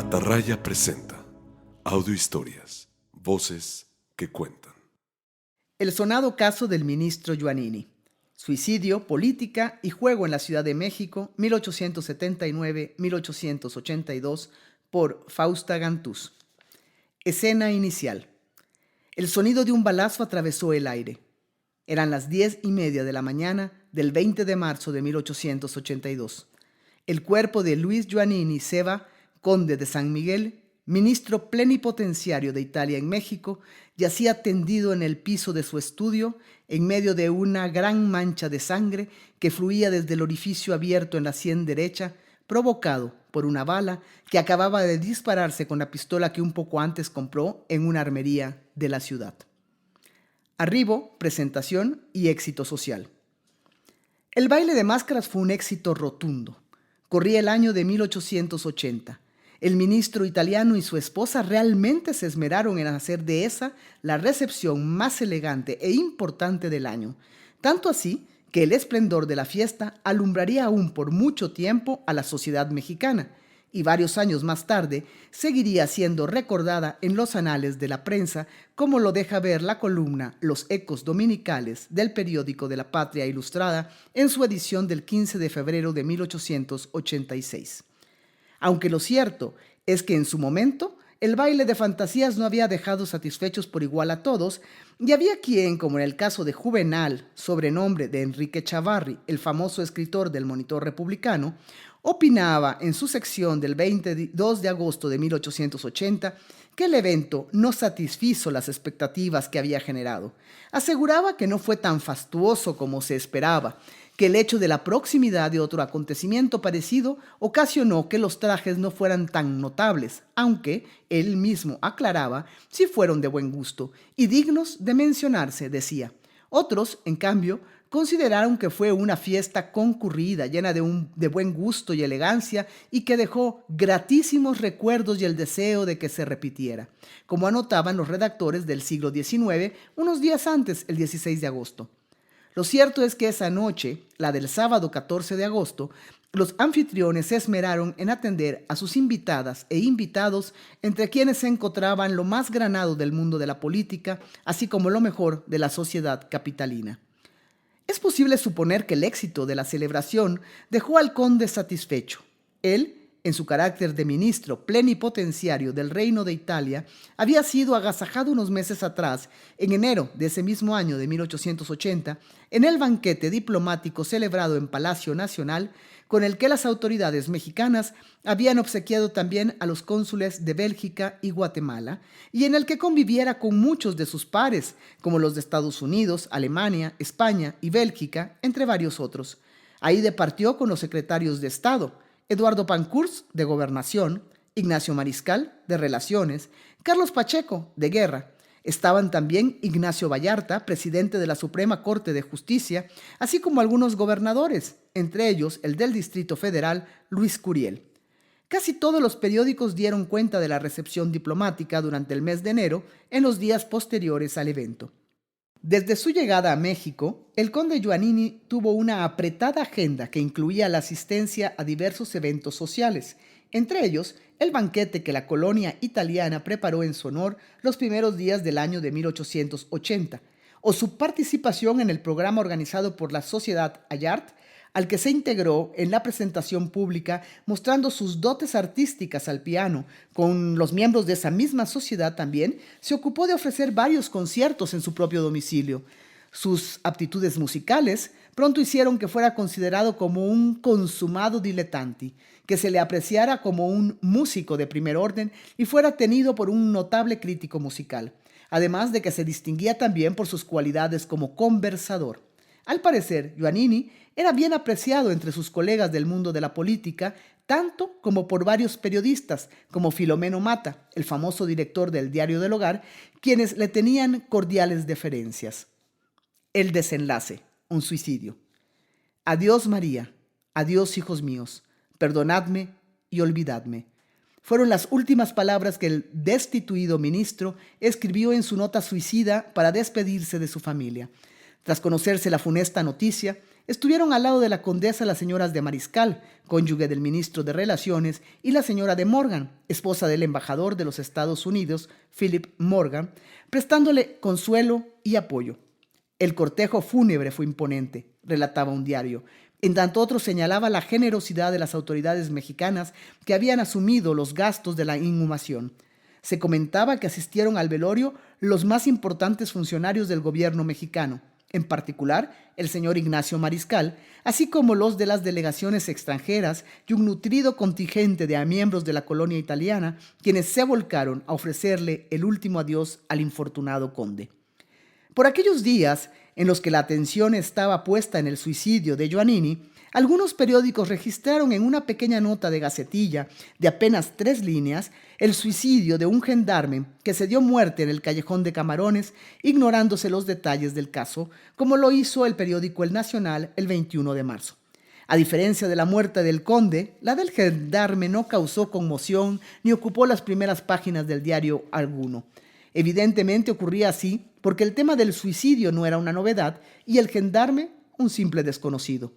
Atarraya presenta audiohistorias, voces que cuentan. El sonado caso del ministro Giovannini. Suicidio, política y juego en la Ciudad de México, 1879-1882, por Fausta Gantús. Escena inicial. El sonido de un balazo atravesó el aire. Eran las 10:30 de la mañana del 20 de marzo de 1882. El cuerpo de Luis Giovannini Ceva, conde de San Miguel, ministro plenipotenciario de Italia en México, yacía tendido en el piso de su estudio en medio de una gran mancha de sangre que fluía desde el orificio abierto en la sien derecha, provocado por una bala que acababa de dispararse con la pistola que un poco antes compró en una armería de la ciudad. Arribo, presentación y éxito social. El baile de máscaras fue un éxito rotundo. Corría el año de 1880. El ministro italiano y su esposa realmente se esmeraron en hacer de esa la recepción más elegante e importante del año, tanto así que el esplendor de la fiesta alumbraría aún por mucho tiempo a la sociedad mexicana, y varios años más tarde seguiría siendo recordada en los anales de la prensa, como lo deja ver la columna Los Ecos Dominicales del periódico de la Patria Ilustrada en su edición del 15 de febrero de 1886. Aunque lo cierto es que en su momento el baile de fantasías no había dejado satisfechos por igual a todos, y había quien, como en el caso de Juvenal, sobrenombre de Enrique Chavarri, el famoso escritor del Monitor Republicano, opinaba en su sección del 22 de agosto de 1880 que el evento no satisfizo las expectativas que había generado. Aseguraba que no fue tan fastuoso como se esperaba, que el hecho de la proximidad de otro acontecimiento parecido ocasionó que los trajes no fueran tan notables, aunque él mismo aclaraba si fueron de buen gusto y dignos de mencionarse, decía. Otros, en cambio, consideraron que fue una fiesta concurrida, llena de buen gusto y elegancia, y que dejó gratísimos recuerdos y el deseo de que se repitiera, como anotaban los redactores del siglo XIX unos días antes, el 16 de agosto. Lo cierto es que esa noche, la del sábado 14 de agosto, los anfitriones se esmeraron en atender a sus invitadas e invitados, entre quienes se encontraban lo más granado del mundo de la política, así como lo mejor de la sociedad capitalina. Es posible suponer que el éxito de la celebración dejó al conde satisfecho. Él, en su carácter de ministro plenipotenciario del Reino de Italia, había sido agasajado unos meses atrás, en enero de ese mismo año de 1880, en el banquete diplomático celebrado en Palacio Nacional, con el que las autoridades mexicanas habían obsequiado también a los cónsules de Bélgica y Guatemala, y en el que conviviera con muchos de sus pares, como los de Estados Unidos, Alemania, España y Bélgica, entre varios otros. Ahí departió con los secretarios de Estado, Eduardo Pankhurst, de Gobernación, Ignacio Mariscal, de Relaciones, Carlos Pacheco, de Guerra. Estaban también Ignacio Vallarta, presidente de la Suprema Corte de Justicia, así como algunos gobernadores, entre ellos el del Distrito Federal, Luis Curiel. Casi todos los periódicos dieron cuenta de la recepción diplomática durante el mes de enero, en los días posteriores al evento. Desde su llegada a México, el conde Giovannini tuvo una apretada agenda que incluía la asistencia a diversos eventos sociales, entre ellos el banquete que la colonia italiana preparó en su honor los primeros días del año de 1880, o su participación en el programa organizado por la Sociedad Allard, al que se integró en la presentación pública mostrando sus dotes artísticas al piano. Con los miembros de esa misma sociedad también se ocupó de ofrecer varios conciertos en su propio domicilio. Sus aptitudes musicales pronto hicieron que fuera considerado como un consumado dilettante, que se le apreciara como un músico de primer orden y fuera tenido por un notable crítico musical, además de que se distinguía también por sus cualidades como conversador. Al parecer, Giovannini era bien apreciado entre sus colegas del mundo de la política, tanto como por varios periodistas, como Filomeno Mata, el famoso director del Diario del Hogar, quienes le tenían cordiales deferencias. El desenlace, un suicidio. Adiós María, adiós hijos míos, perdonadme y olvidadme. Fueron las últimas palabras que el destituido ministro escribió en su nota suicida para despedirse de su familia. Tras conocerse la funesta noticia, estuvieron al lado de la condesa las señoras de Mariscal, cónyuge del ministro de Relaciones, y la señora de Morgan, esposa del embajador de los Estados Unidos, Philip Morgan, prestándole consuelo y apoyo. El cortejo fúnebre fue imponente, relataba un diario, en tanto otro señalaba la generosidad de las autoridades mexicanas que habían asumido los gastos de la inhumación. Se comentaba que asistieron al velorio los más importantes funcionarios del gobierno mexicano, en particular el señor Ignacio Mariscal, así como los de las delegaciones extranjeras y un nutrido contingente de miembros de la colonia italiana, quienes se volcaron a ofrecerle el último adiós al infortunado conde. Por aquellos días en los que la atención estaba puesta en el suicidio de Giovannini, algunos periódicos registraron en una pequeña nota de gacetilla de apenas 3 líneas el suicidio de un gendarme que se dio muerte en el callejón de Camarones, ignorándose los detalles del caso, como lo hizo el periódico El Nacional el 21 de marzo. A diferencia de la muerte del conde, la del gendarme no causó conmoción ni ocupó las primeras páginas del diario alguno. Evidentemente ocurría así porque el tema del suicidio no era una novedad y el gendarme un simple desconocido.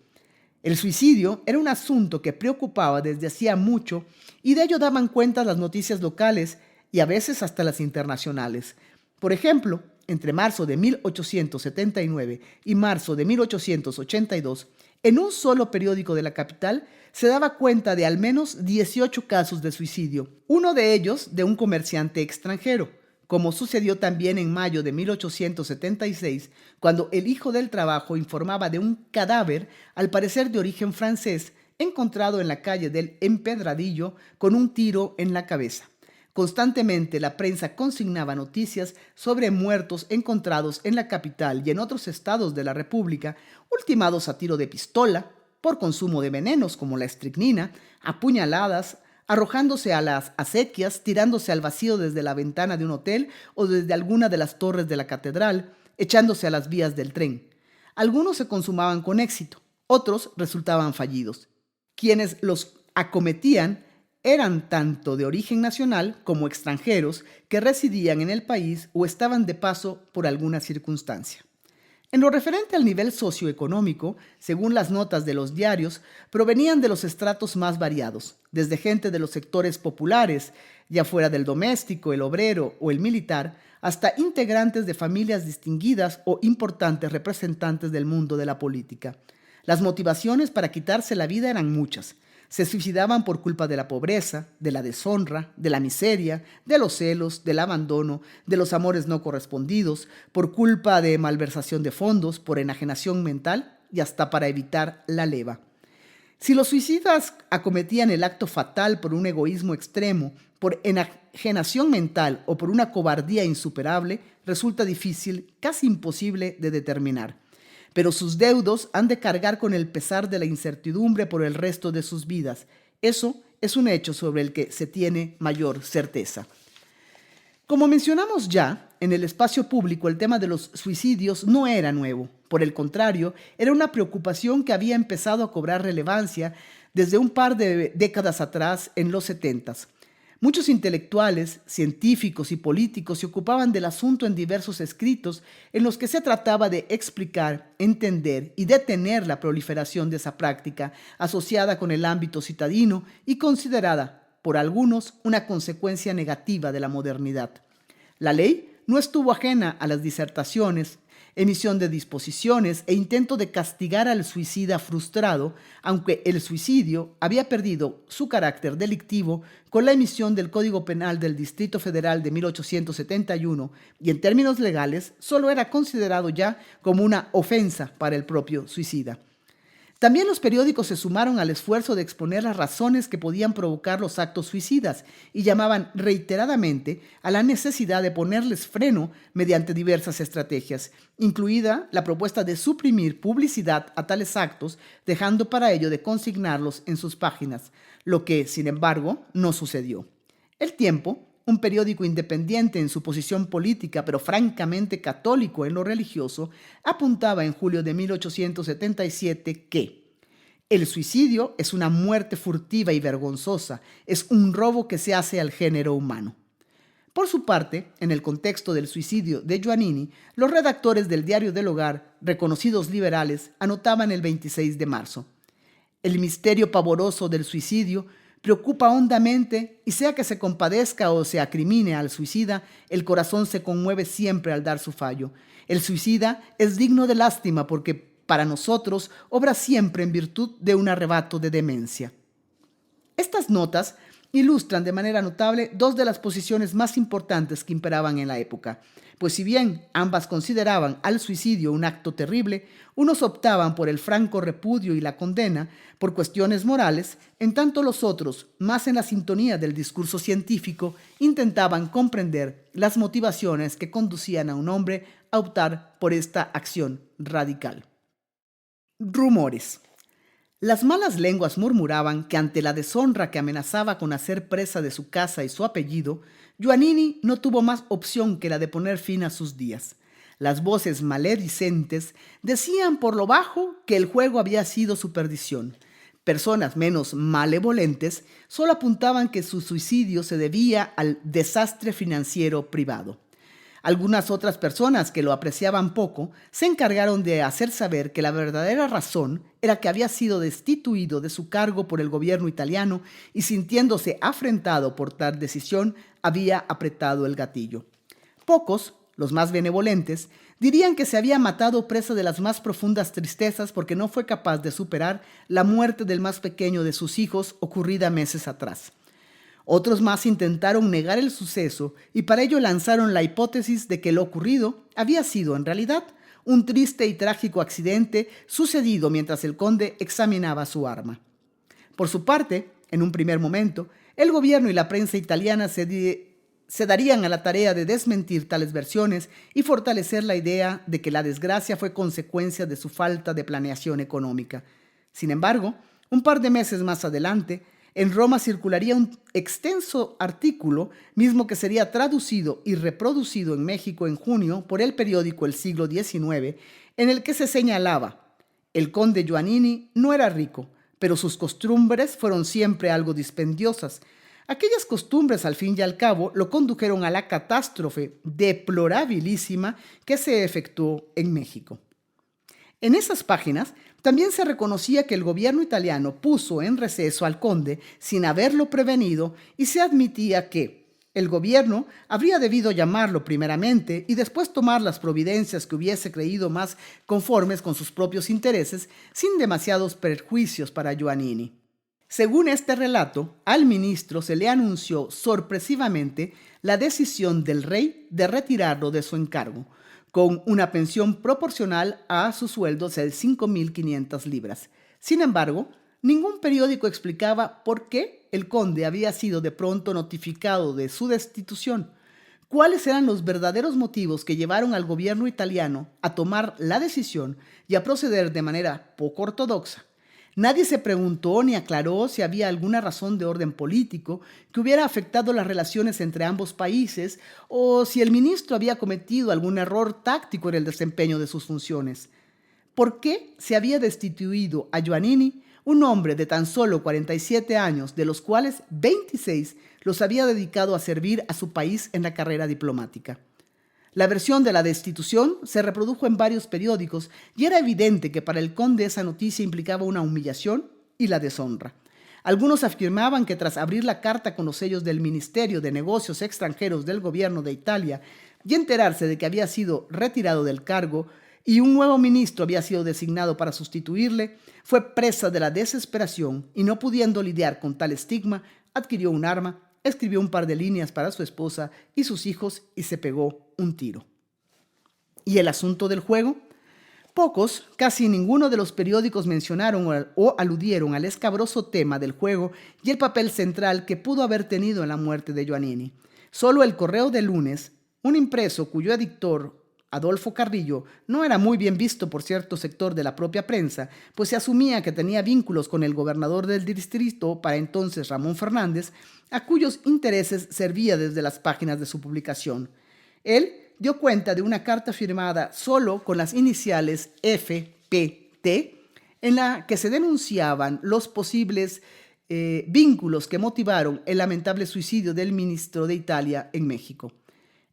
El suicidio era un asunto que preocupaba desde hacía mucho y de ello daban cuenta las noticias locales y a veces hasta las internacionales. Por ejemplo, entre marzo de 1879 y marzo de 1882, en un solo periódico de la capital se daba cuenta de al menos 18 casos de suicidio, uno de ellos de un comerciante extranjero, como sucedió también en mayo de 1876, cuando el hijo del trabajo informaba de un cadáver, al parecer de origen francés, encontrado en la calle del Empedradillo con un tiro en la cabeza. Constantemente la prensa consignaba noticias sobre muertos encontrados en la capital y en otros estados de la República, ultimados a tiro de pistola, por consumo de venenos como la estricnina, apuñaladas, arrojándose a las acequias, tirándose al vacío desde la ventana de un hotel o desde alguna de las torres de la catedral, echándose a las vías del tren. Algunos se consumaban con éxito, otros resultaban fallidos. Quienes los acometían eran tanto de origen nacional como extranjeros que residían en el país o estaban de paso por alguna circunstancia. En lo referente al nivel socioeconómico, según las notas de los diarios, provenían de los estratos más variados, desde gente de los sectores populares, ya fuera del doméstico, el obrero o el militar, hasta integrantes de familias distinguidas o importantes representantes del mundo de la política. Las motivaciones para quitarse la vida eran muchas. Se suicidaban por culpa de la pobreza, de la deshonra, de la miseria, de los celos, del abandono, de los amores no correspondidos, por culpa de malversación de fondos, por enajenación mental y hasta para evitar la leva. Si los suicidas acometían el acto fatal por un egoísmo extremo, por enajenación mental o por una cobardía insuperable, resulta difícil, casi imposible de determinar. Pero sus deudos han de cargar con el pesar de la incertidumbre por el resto de sus vidas. Eso es un hecho sobre el que se tiene mayor certeza. Como mencionamos ya, en el espacio público el tema de los suicidios no era nuevo. Por el contrario, era una preocupación que había empezado a cobrar relevancia desde un par de décadas atrás, en los 70s. Muchos intelectuales, científicos y políticos se ocupaban del asunto en diversos escritos en los que se trataba de explicar, entender y detener la proliferación de esa práctica asociada con el ámbito citadino y considerada, por algunos, una consecuencia negativa de la modernidad. La ley no estuvo ajena a las disertaciones, emisión de disposiciones e intento de castigar al suicida frustrado, aunque el suicidio había perdido su carácter delictivo con la emisión del Código Penal del Distrito Federal de 1871 y en términos legales solo era considerado ya como una ofensa para el propio suicida. También los periódicos se sumaron al esfuerzo de exponer las razones que podían provocar los actos suicidas y llamaban reiteradamente a la necesidad de ponerles freno mediante diversas estrategias, incluida la propuesta de suprimir publicidad a tales actos, dejando para ello de consignarlos en sus páginas, lo que, sin embargo, no sucedió. El Tiempo, un periódico independiente en su posición política, pero francamente católico en lo religioso, apuntaba en julio de 1877 que el suicidio es una muerte furtiva y vergonzosa, es un robo que se hace al género humano. Por su parte, en el contexto del suicidio de Giovannini, los redactores del Diario del Hogar reconocidos liberales anotaban el 26 de marzo. El misterio pavoroso del suicidio preocupa hondamente y sea que se compadezca o se acrimine al suicida, el corazón se conmueve siempre al dar su fallo. El suicida es digno de lástima porque para nosotros obra siempre en virtud de un arrebato de demencia. Estas notas ilustran de manera notable dos de las posiciones más importantes que imperaban en la época, pues si bien ambas consideraban al suicidio un acto terrible, unos optaban por el franco repudio y la condena por cuestiones morales, en tanto los otros, más en la sintonía del discurso científico, intentaban comprender las motivaciones que conducían a un hombre a optar por esta acción radical. Rumores. Las malas lenguas murmuraban que ante la deshonra que amenazaba con hacer presa de su casa y su apellido, Giovannini no tuvo más opción que la de poner fin a sus días. Las voces maledicentes decían por lo bajo que el juego había sido su perdición. Personas menos malevolentes solo apuntaban que su suicidio se debía al desastre financiero privado. Algunas otras personas que lo apreciaban poco se encargaron de hacer saber que la verdadera razón era que había sido destituido de su cargo por el gobierno italiano y sintiéndose afrentado por tal decisión había apretado el gatillo. Pocos, los más benevolentes, dirían que se había matado presa de las más profundas tristezas porque no fue capaz de superar la muerte del más pequeño de sus hijos ocurrida meses atrás. Otros más intentaron negar el suceso y para ello lanzaron la hipótesis de que lo ocurrido había sido en realidad un triste y trágico accidente sucedido mientras el conde examinaba su arma. Por su parte, en un primer momento, el gobierno y la prensa italiana se darían a la tarea de desmentir tales versiones y fortalecer la idea de que la desgracia fue consecuencia de su falta de planeación económica. Sin embargo, un par de meses más adelante, en Roma circularía un extenso artículo, mismo que sería traducido y reproducido en México en junio por el periódico El Siglo XIX, en el que se señalaba: el conde Giovannini no era rico, pero sus costumbres fueron siempre algo dispendiosas. Aquellas costumbres, al fin y al cabo, lo condujeron a la catástrofe deplorabilísima que se efectuó en México. En esas páginas también se reconocía que el gobierno italiano puso en receso al conde sin haberlo prevenido y se admitía que el gobierno habría debido llamarlo primeramente y después tomar las providencias que hubiese creído más conformes con sus propios intereses sin demasiados perjuicios para Giovannini. Según este relato, al ministro se le anunció sorpresivamente la decisión del rey de retirarlo de su encargo, con una pensión proporcional a su sueldo de 5.500 libras. Sin embargo, ningún periódico explicaba por qué el conde había sido de pronto notificado de su destitución. ¿Cuáles eran los verdaderos motivos que llevaron al gobierno italiano a tomar la decisión y a proceder de manera poco ortodoxa? Nadie se preguntó ni aclaró si había alguna razón de orden político que hubiera afectado las relaciones entre ambos países o si el ministro había cometido algún error táctico en el desempeño de sus funciones. ¿Por qué se había destituido a Giovannini, un hombre de tan solo 47 años, de los cuales 26 los había dedicado a servir a su país en la carrera diplomática? La versión de la destitución se reprodujo en varios periódicos y era evidente que para el conde esa noticia implicaba una humillación y la deshonra. Algunos afirmaban que tras abrir la carta con los sellos del Ministerio de Negocios Extranjeros del gobierno de Italia y enterarse de que había sido retirado del cargo y un nuevo ministro había sido designado para sustituirle, fue presa de la desesperación y no pudiendo lidiar con tal estigma, adquirió un arma, escribió un par de líneas para su esposa y sus hijos y se pegó un tiro. ¿Y el asunto del juego? Pocos, casi ninguno de los periódicos mencionaron o aludieron al escabroso tema del juego y el papel central que pudo haber tenido en la muerte de Giovannini. Solo el Correo del Lunes, un impreso cuyo editor, Adolfo Carrillo, no era muy bien visto por cierto sector de la propia prensa, pues se asumía que tenía vínculos con el gobernador del distrito, para entonces Ramón Fernández, a cuyos intereses servía desde las páginas de su publicación. Él dio cuenta de una carta firmada solo con las iniciales FPT, en la que se denunciaban los posibles vínculos que motivaron el lamentable suicidio del ministro de Italia en México.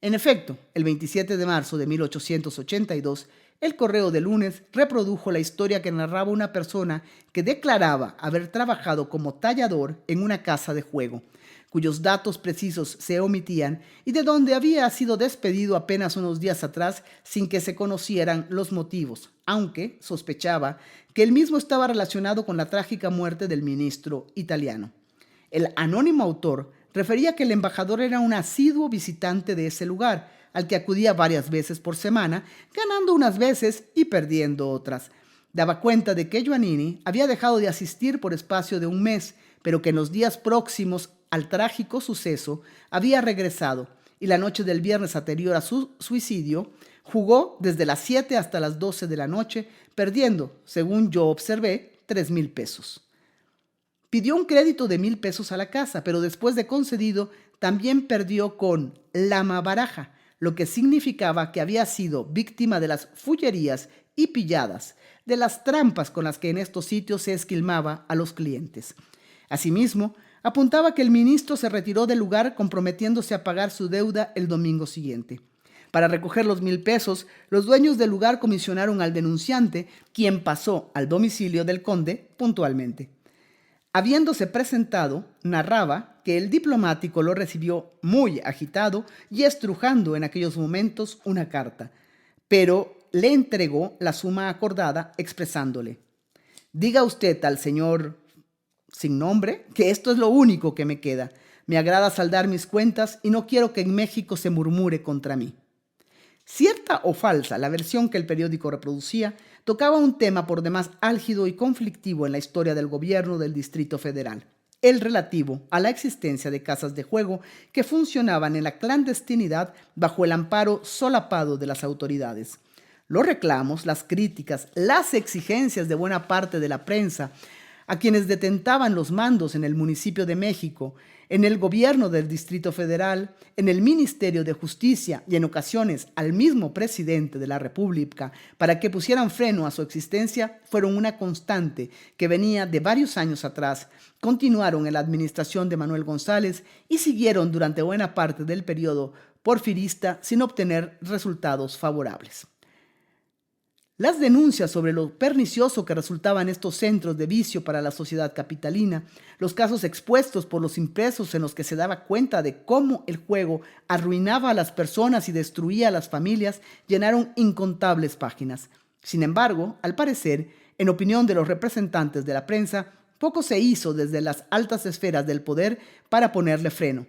En efecto, el 27 de marzo de 1882, El Correo de lunes reprodujo la historia que narraba una persona que declaraba haber trabajado como tallador en una casa de juego, cuyos datos precisos se omitían y de donde había sido despedido apenas unos días atrás sin que se conocieran los motivos, aunque sospechaba que el mismo estaba relacionado con la trágica muerte del ministro italiano. El anónimo autor refería que el embajador era un asiduo visitante de ese lugar, al que acudía varias veces por semana, ganando unas veces y perdiendo otras. Daba cuenta de que Giovannini había dejado de asistir por espacio de un mes, pero que en los días próximos al trágico suceso había regresado y la noche del viernes anterior a su suicidio jugó desde las 7 hasta las 12 de la noche, perdiendo, según yo observé, 3,000 pesos. Pidió un crédito de 1,000 pesos a la casa, pero después de concedido, también perdió con lama baraja, lo que significaba que había sido víctima de las fullerías y pilladas, de las trampas con las que en estos sitios se esquilmaba a los clientes. Asimismo, apuntaba que el ministro se retiró del lugar comprometiéndose a pagar su deuda el domingo siguiente. Para recoger los 1,000 pesos, los dueños del lugar comisionaron al denunciante, quien pasó al domicilio del conde puntualmente. Habiéndose presentado, narraba que el diplomático lo recibió muy agitado y estrujando en aquellos momentos una carta, pero le entregó la suma acordada expresándole: «Diga usted al señor sin nombre que esto es lo único que me queda. Me agrada saldar mis cuentas y no quiero que en México se murmure contra mí». Cierta o falsa, la versión que el periódico reproducía tocaba un tema por demás álgido y conflictivo en la historia del gobierno del Distrito Federal, el relativo a la existencia de casas de juego que funcionaban en la clandestinidad bajo el amparo solapado de las autoridades. Los reclamos, las críticas, las exigencias de buena parte de la prensa a quienes detentaban los mandos en el municipio de México, en el gobierno del Distrito Federal, en el Ministerio de Justicia y en ocasiones al mismo presidente de la República para que pusieran freno a su existencia, fueron una constante que venía de varios años atrás, continuaron en la administración de Manuel González y siguieron durante buena parte del periodo porfirista sin obtener resultados favorables. Las denuncias sobre lo pernicioso que resultaban estos centros de vicio para la sociedad capitalina, los casos expuestos por los impresos en los que se daba cuenta de cómo el juego arruinaba a las personas y destruía a las familias, llenaron incontables páginas. Sin embargo, al parecer, en opinión de los representantes de la prensa, poco se hizo desde las altas esferas del poder para ponerle freno.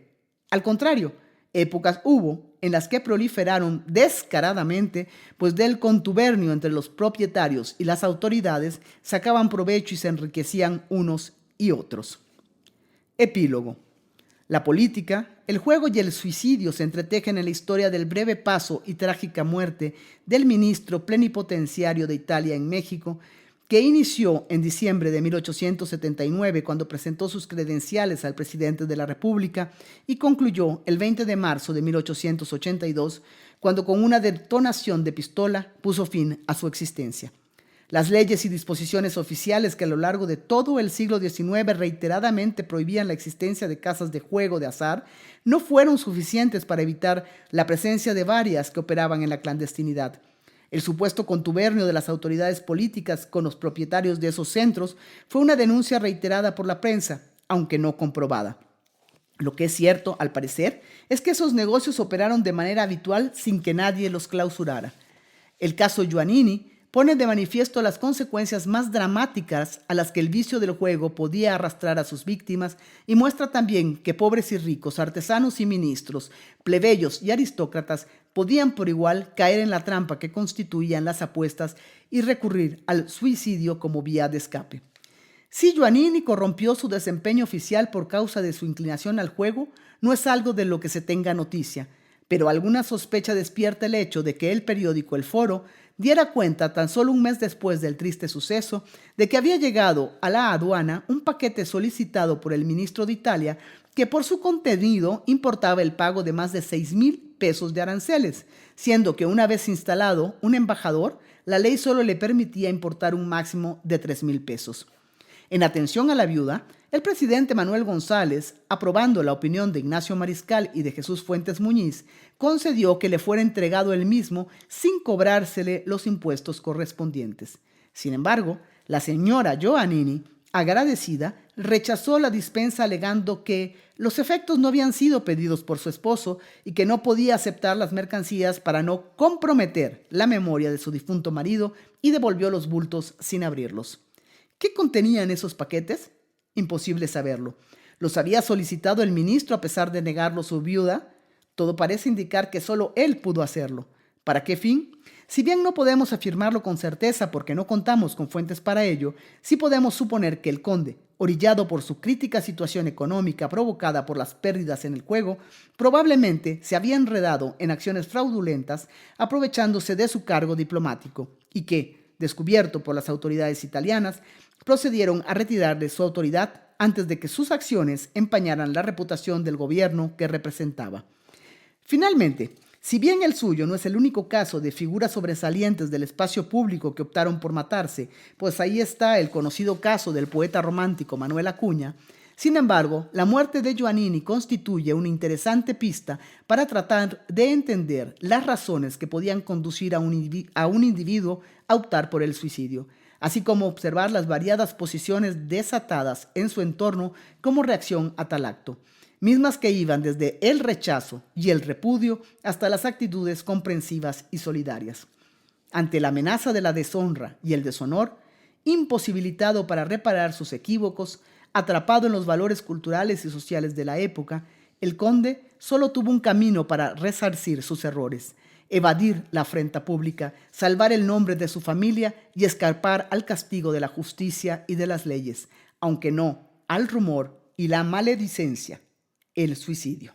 Al contrario, épocas hubo en las que proliferaron descaradamente, pues del contubernio entre los propietarios y las autoridades sacaban provecho y se enriquecían unos y otros. Epílogo. La política, el juego y el suicidio se entretejen en la historia del breve paso y trágica muerte del ministro plenipotenciario de Italia en México, que inició en diciembre de 1879 cuando presentó sus credenciales al presidente de la República y concluyó el 20 de marzo de 1882 cuando con una detonación de pistola puso fin a su existencia. Las leyes y disposiciones oficiales que a lo largo de todo el siglo XIX reiteradamente prohibían la existencia de casas de juego de azar no fueron suficientes para evitar la presencia de varias que operaban en la clandestinidad. El supuesto contubernio de las autoridades políticas con los propietarios de esos centros fue una denuncia reiterada por la prensa, aunque no comprobada. Lo que es cierto, al parecer, es que esos negocios operaron de manera habitual sin que nadie los clausurara. El caso Giovannini pone de manifiesto las consecuencias más dramáticas a las que el vicio del juego podía arrastrar a sus víctimas y muestra también que pobres y ricos, artesanos y ministros, plebeyos y aristócratas podían por igual caer en la trampa que constituían las apuestas y recurrir al suicidio como vía de escape. Si Giovannini corrompió su desempeño oficial por causa de su inclinación al juego, no es algo de lo que se tenga noticia, pero alguna sospecha despierta el hecho de que el periódico El Foro diera cuenta tan solo un mes después del triste suceso de que había llegado a la aduana un paquete solicitado por el ministro de Italia que por su contenido importaba el pago de más de 6,000 pesos de aranceles, siendo que una vez instalado un embajador, la ley solo le permitía importar un máximo de 3,000 pesos. En atención a la viuda, el presidente Manuel González, aprobando la opinión de Ignacio Mariscal y de Jesús Fuentes Muñiz, concedió que le fuera entregado el mismo sin cobrársele los impuestos correspondientes. Sin embargo, la señora Giovannini, agradecida, rechazó la dispensa alegando que los efectos no habían sido pedidos por su esposo y que no podía aceptar las mercancías para no comprometer la memoria de su difunto marido, y devolvió los bultos sin abrirlos. ¿Qué contenían esos paquetes? Imposible saberlo. ¿Los había solicitado el ministro a pesar de negarlo su viuda? Todo parece indicar que solo él pudo hacerlo. ¿Para qué fin? Si bien no podemos afirmarlo con certeza porque no contamos con fuentes para ello, sí podemos suponer que el conde, orillado por su crítica situación económica provocada por las pérdidas en el juego, probablemente se había enredado en acciones fraudulentas aprovechándose de su cargo diplomático y que, descubierto por las autoridades italianas, procedieron a retirarle su autoridad antes de que sus acciones empañaran la reputación del gobierno que representaba. Finalmente, si bien el suyo no es el único caso de figuras sobresalientes del espacio público que optaron por matarse, pues ahí está el conocido caso del poeta romántico Manuel Acuña, sin embargo, la muerte de Giovannini constituye una interesante pista para tratar de entender las razones que podían conducir a un individuo a optar por el suicidio, así como observar las variadas posiciones desatadas en su entorno como reacción a tal acto, mismas que iban desde el rechazo y el repudio hasta las actitudes comprensivas y solidarias. Ante la amenaza de la deshonra y el deshonor, imposibilitado para reparar sus equívocos, atrapado en los valores culturales y sociales de la época, el conde solo tuvo un camino para resarcir sus errores: evadir la afrenta pública, salvar el nombre de su familia y escapar al castigo de la justicia y de las leyes, aunque no al rumor y la maledicencia: el suicidio.